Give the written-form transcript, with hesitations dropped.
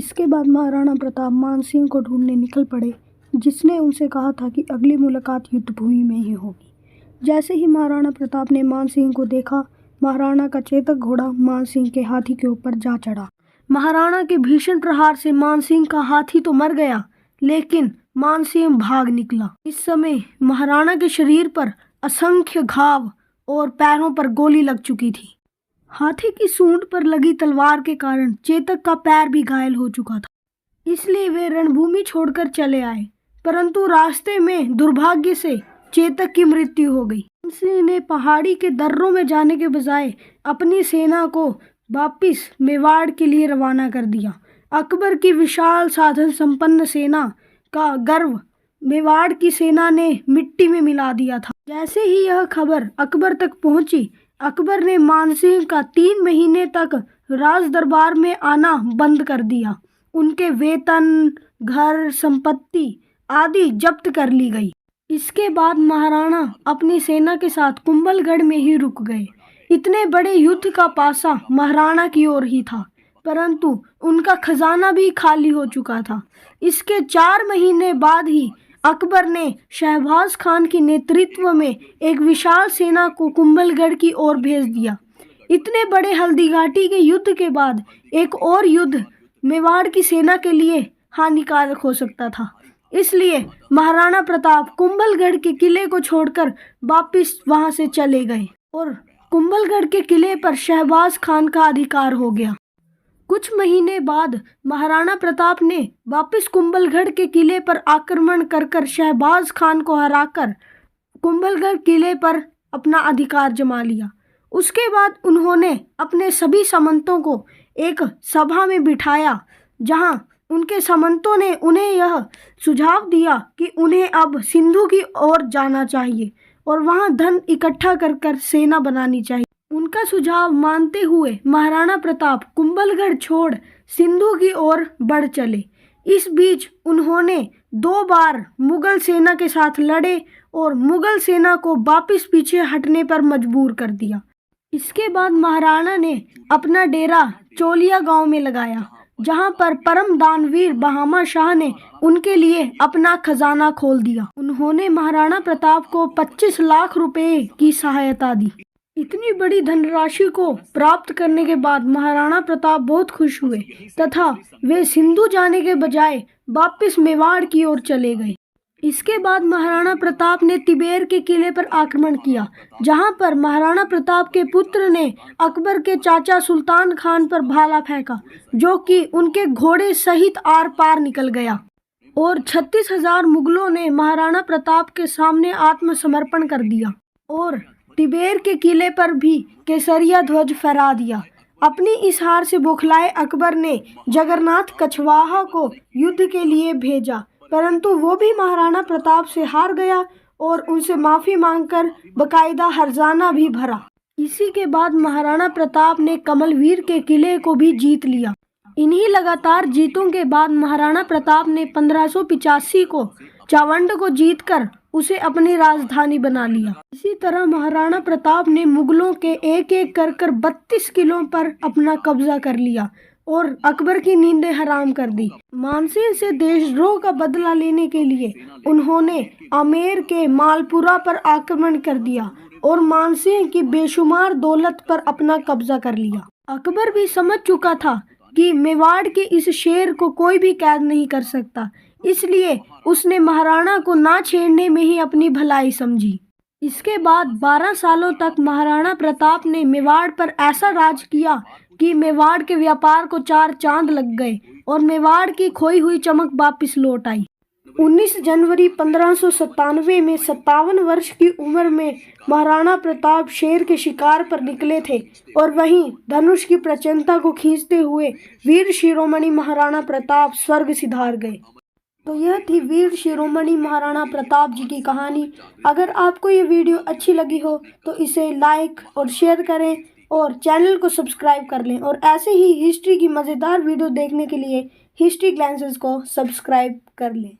इसके बाद महाराणा प्रताप मानसिंह को ढूंढने निकल पड़े, जिसने उनसे कहा था कि अगली मुलाकात युद्ध भूमि में ही होगी। जैसे ही महाराणा प्रताप ने मानसिंह को देखा, महाराणा का चेतक घोड़ा मानसिंह के हाथी के ऊपर जा चढ़ा। महाराणा के भीषण प्रहार से मानसिंह का हाथी तो मर गया, लेकिन मानसिंह भाग निकला। इस समय महाराणा के शरीर पर असंख्य घाव और पैरों पर गोली लग चुकी थी। हाथी की सूंड पर लगी तलवार के कारण चेतक का पैर भी घायल हो चुका था, इसलिए वे रणभूमि छोड़कर चले आए। परंतु रास्ते में दुर्भाग्य से चेतक की मृत्यु हो गई। मानसिंह ने पहाड़ी के दर्रों में जाने के बजाय अपनी सेना को वापिस मेवाड़ के लिए रवाना कर दिया। अकबर की विशाल साधन संपन्न सेना का गर्व मेवाड़ की सेना ने मिट्टी में मिला दिया था। जैसे ही यह खबर अकबर तक पहुंची, अकबर ने मानसिंह का 3 महीने तक राज दरबार में आना बंद कर दिया। उनके वेतन, घर, संपत्ति आदि जब्त कर ली गई। इसके बाद महाराणा अपनी सेना के साथ कुंभलगढ़ में ही रुक गए। इतने बड़े युद्ध का पासा महाराणा की ओर ही था, परंतु उनका खजाना भी खाली हो चुका था। इसके 4 महीने बाद ही अकबर ने शहबाज खान के नेतृत्व में एक विशाल सेना को कुंभलगढ़ की ओर भेज दिया। इतने बड़े हल्दी घाटी के युद्ध के बाद एक और युद्ध मेवाड़ की सेना के लिए हानिकारक हो सकता था, इसलिए महाराणा प्रताप कुंभलगढ़ के किले को छोड़कर वापस वहां से चले गए और कुंभलगढ़ के किले पर शहबाज खान का अधिकार हो गया। कुछ महीने बाद महाराणा प्रताप ने वापस कुंभलगढ़ के किले पर आक्रमण कर शहबाज खान को हराकर कुंभलगढ़ किले पर अपना अधिकार जमा लिया। उसके बाद उन्होंने अपने सभी सामंतों को एक सभा में बिठाया, जहां उनके सामंतों ने उन्हें यह सुझाव दिया कि उन्हें अब सिंधु की ओर जाना चाहिए और वहां धन इकट्ठा कर सेना बनानी चाहिए। उनका सुझाव मानते हुए महाराणा प्रताप कुंभलगढ़ छोड़ सिंधु की ओर बढ़ चले। इस बीच उन्होंने 2 बार मुगल सेना के साथ लड़े और मुगल सेना को वापस पीछे हटने पर मजबूर कर दिया। इसके बाद महाराणा ने अपना डेरा चोलिया गांव में लगाया, जहां पर परम दानवीर बहामा शाह ने उनके लिए अपना खजाना खोल दिया। उन्होंने महाराणा प्रताप को 25 लाख रुपए की सहायता दी। इतनी बड़ी धनराशि को प्राप्त करने के बाद महाराणा प्रताप बहुत खुश हुए तथा वे सिंधु जाने के बजाय वापस मेवाड़ की ओर चले गए। इसके बाद महाराणा प्रताप ने तिबेर के किले पर आक्रमण किया, जहां पर महाराणा प्रताप के पुत्र ने अकबर के चाचा सुल्तान खान पर भाला फेंका, जो कि उनके घोड़े सहित आर पार निकल गया और 36,000 मुगलों ने महाराणा प्रताप के सामने आत्मसमर्पण कर दिया और तिबेर के किले पर भी केसरिया ध्वज फहरा दिया। अपनी इस हार से बौखलाए अकबर ने जगन्नाथ कछवाहा को युद्ध के लिए भेजा, परंतु वो भी महाराणा प्रताप से हार गया और उनसे माफी मांगकर बकायदा हर्जाना भी भरा। इसी के बाद महाराणा प्रताप ने कमलवीर के किले को भी जीत लिया। इन्हीं लगातार जीतों के बाद महाराणा प्रताप ने 1585 को चावंड को जीतकर उसे अपनी राजधानी बना लिया। इसी तरह महाराणा प्रताप ने मुगलों के एक एक कर 32 किलों पर अपना कब्जा कर लिया और अकबर की नींदें हराम कर दी। मानसिंह से देशद्रोह का बदला लेने के लिए उन्होंने आमेर के मालपुरा पर आक्रमण कर दिया और मानसिंह की बेशुमार दौलत पर अपना कब्जा कर लिया। अकबर भी समझ चुका था कि मेवाड़ के इस शेर को कोई भी कैद नहीं कर सकता, इसलिए उसने महाराणा को ना छेड़ने में ही अपनी भलाई समझी। इसके बाद 12 सालों तक महाराणा प्रताप ने मेवाड़ पर ऐसा राज किया कि मेवाड़ के व्यापार को 4 चांद लग गए और मेवाड़ की खोई हुई चमक वापस लौट आई। 19 जनवरी 1597 में 57 वर्ष की उम्र में महाराणा प्रताप शेर के शिकार पर निकले थे और वहीं धनुष की प्रचंडता को खींचते हुए वीर शिरोमणि महाराणा प्रताप स्वर्ग सिधार गए। तो यह थी वीर शिरोमणि महाराणा प्रताप जी की कहानी। अगर आपको ये वीडियो अच्छी लगी हो तो इसे लाइक और शेयर करें और चैनल को सब्सक्राइब कर लें और ऐसे ही हिस्ट्री की मज़ेदार वीडियो देखने के लिए हिस्ट्री ग्लैंसेस को सब्सक्राइब कर लें।